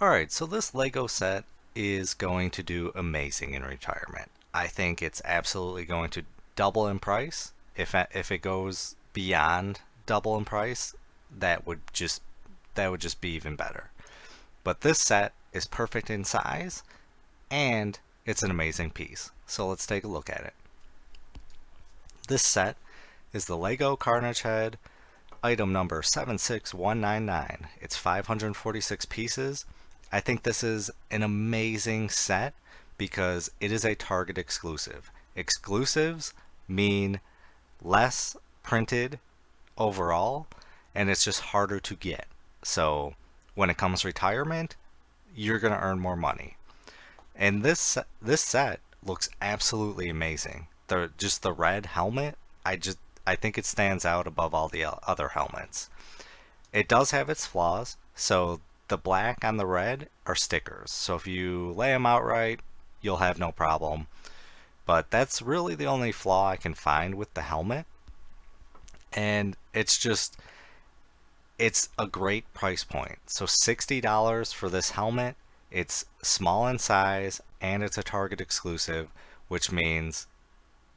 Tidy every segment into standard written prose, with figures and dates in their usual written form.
Alright, so this Lego set is going to do amazing in retirement. I think it's absolutely going to double in price. If it goes beyond double in price, that would just that would just be even better. But this set is perfect in size and it's an amazing piece. So let's take a look at it. This set is the Lego Carnage Head item number 76199. It's 546 pieces. I think this is an amazing set because it is a Target exclusive. Exclusives mean less printed overall, and it's just harder to get. So when it comes to retirement, you're going to earn more money. And this set looks absolutely amazing. Just the red helmet, I think it stands out above all the other helmets. It does have its flaws, so the black on the red are stickers. So if you lay them out right, you'll have no problem. But that's really the only flaw I can find with the helmet. And it's a great price point. So $60 for this helmet. It's small in size and it's a Target exclusive, which means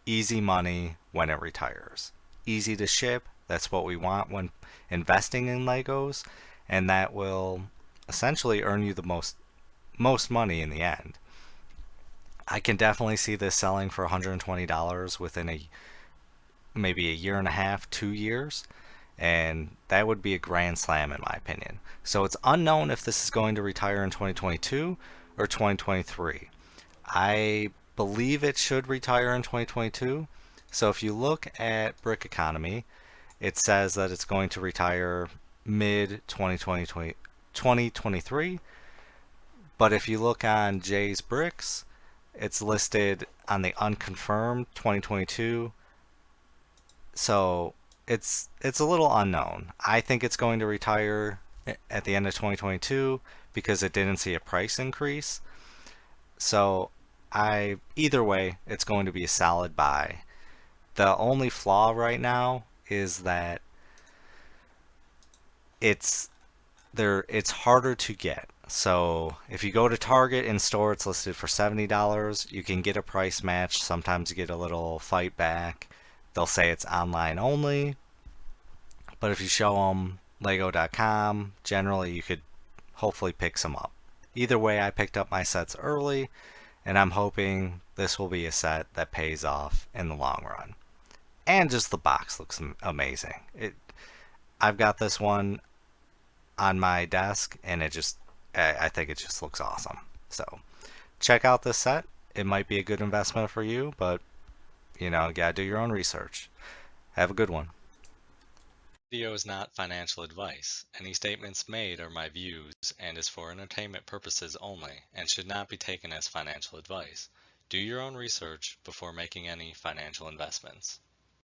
easy money when it retires. Easy to ship. That's what we want when investing in Legos, and that will essentially earn you the most money in the end. I can definitely see this selling for $120 within maybe a year and a half, 2 years, and that would be a grand slam in my opinion. So it's unknown if this is going to retire in 2022 or 2023. I believe it should retire in 2022. So if you look at Brick Economy, it says that it's going to retire mid 2023. But if you look on Jay's Bricks, it's listed on the unconfirmed 2022. So it's a little unknown. I think it's going to retire at the end of 2022 because it didn't see a price increase. So I either way, it's going to be a solid buy. The only flaw right now is that it's it's harder to get. So if you go to Target in store, it's listed for $70. You can get a price match. Sometimes you get a little fight back. They'll say it's online only, but if you show them Lego.com, generally you could hopefully pick some up. Either way, I picked up my sets early, and I'm hoping this will be a set that pays off in the long run. And just the box looks amazing. I've got this one on my desk, and I think it just looks awesome. So check out this set. It might be a good investment for you, but you gotta do your own research. Have a good one. Video is not financial advice. Any statements made are my views and is for entertainment purposes only and should not be taken as financial advice. Do your own research before making any financial investments.